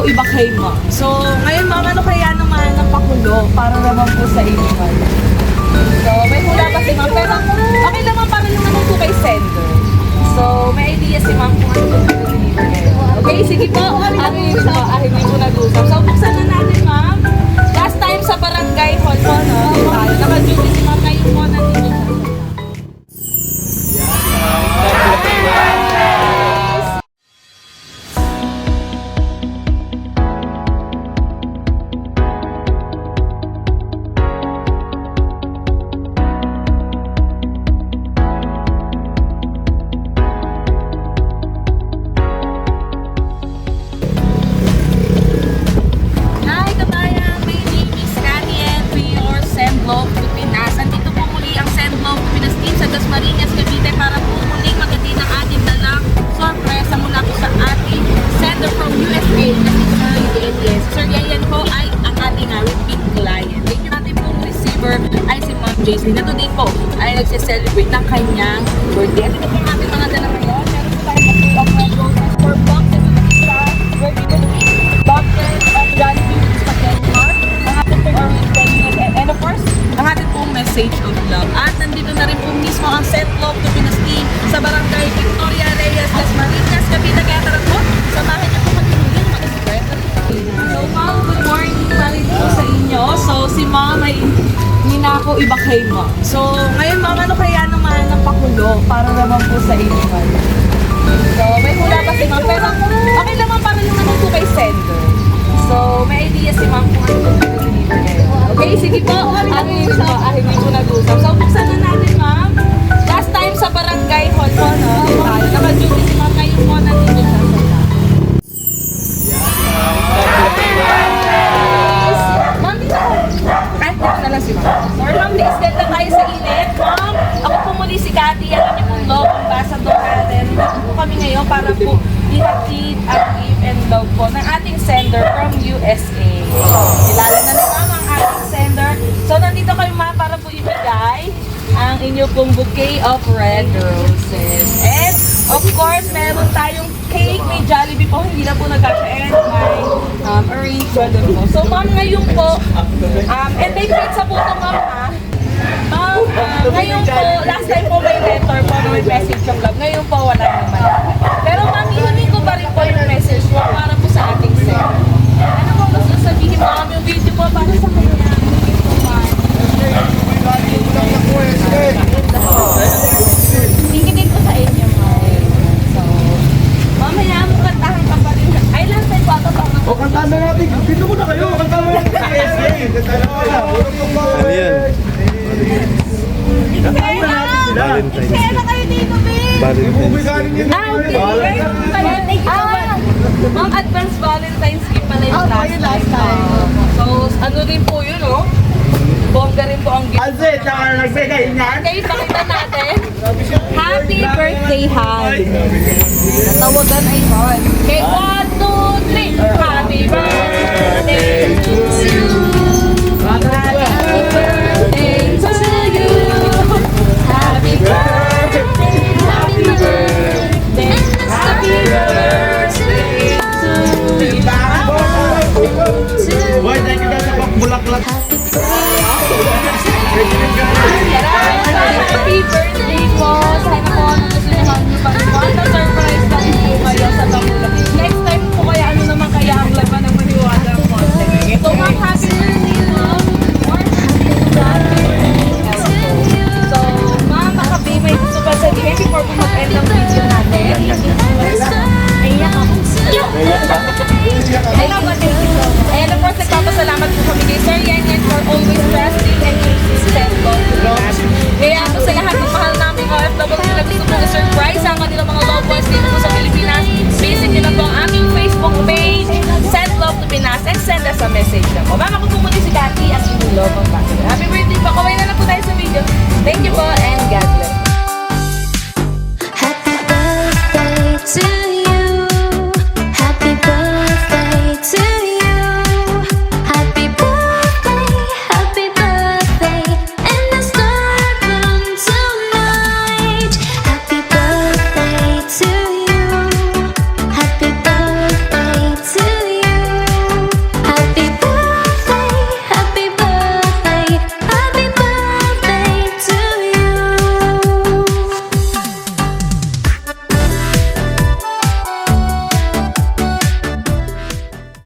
iba kay ma'am. So, ngayon ma'am, ano kaya naman ang pakulo para naman po sa inyo? So, may hula pa si ma'am, pero okay naman para yung naman po kay sender. So, may idea si ma'am kung ano po deliver ngayon. Okay, sige po. Hindi po nag-usap. So, buksan na natin ma'am. Last time sa barangay hall po, no? Tayo. Naka-duty si ma'am ngayon po nandito sa Marinas, Cavite para po muling magati ng ating dalang sorpresa mula po sa ating sender from USA na si Sir Yayan. Sir Yayan po ay ang ating repeat client. Thank you natin pong receiver ay si Ma'am JC na today po ay nagse-celebrate ng kanyang birthday. At ito po ang ating mga dala ngayon. Meron po tayo mag-pay of red roses for boxes of pizza, ready to eat, boxes of Jollibee with spaghetti mark, ang ating pong orange penguin, and of course, ang ating pong message of love. At nandito na rin po mismo ang Send Love to Pinas Team sa Barangay Victoria Reyes, Las Marinas, Cavite. Kaya tara po, samahan niyo po mag-inulit mag-spread. So ma'am, good morning pa rin po sa inyo. So si ma'am ay ninako iba kay ma'am. So ngayon ma'am, ano kaya naman ang pakulo para naman po sa inyo? So may hula pa si ma'am, pero okay naman para yung naman po kay sender. So may idea si ma'am kung ano po deliver ngayon. Okay, sige po. Hindi po nag-usap. So, buksan na natin, ma'am. Last time sa barangay hall po, no? Tayo. Naka-duty si ma'am ngayon po nandito sa ma'am, dito po. Kahit dito na lang si ma'am. Sorry, ma'am. Please, get na tayo sa init. Ma'am, ako po muli si Cathy. Ang inyong pong love ambassador natin. Dito po kami ngayon para po ihatid at give and love po ng ating sender from USA. Kilala na ni ma'am ang ating sender. So, nandito kayo ma'am para po ibigay ang inyong pong bouquet of red roses. And, of course, meron tayong cake. May Jollibee po. Hindi na po nagkaka-end. May arrangement po. So, ma'am, ngayon po, and may pizza po ito ma'am ha. Ma'am, ngayon po, last time po may letter po, may message of love. Ngayon po, wala naman. Pero ma'am, inunin ko pa rin po yung message po para po sa ating sender. Ano po gusto sabihin ma'am? Yung video po para sa kanya. Tingin ko sa inyo ma'am. So, mamaya mo kantahan ka pa rin. Ay, last time po ako pa. O, kantahan na natin. Dito muna kayo. Kantahan na natin. Ano yan? Kaya na kayo dito, babe. Valentine's. Ma'am, advance Valentine's gift pala yung last time. So, ano rin po yun, oh? Bongga rin po ang gift. Alze, tsaka nagbigay niyan. Okay, pakita natin. Happy birthday, Han. Natawagan ay Han. Okay, 1, 2, 3. Happy birthday to you. Happy birthday to you. Happy birthday, happy birthday, happy birthday to you. Boy, thank you guys sa pagbulaklak. Happy birthday po! Sana po nagustuhan niyo pa rin po. Ang surprise lang po kayo sa Bangula. Next time po kaya ano naman kaya ang laban ng maniwala po. So ma'am, happy birthday po! More happy birthday! So ma'am, baka may gusto pa sabihin before po mag-end ang video natin. Ayan ako. Ayan, of course, nagpapasalamat po kami kay Sir Yayan for always trusting and using Send Love to Pinas. Kaya po sa lahat ng mahal namin OFW na gusto po na-serve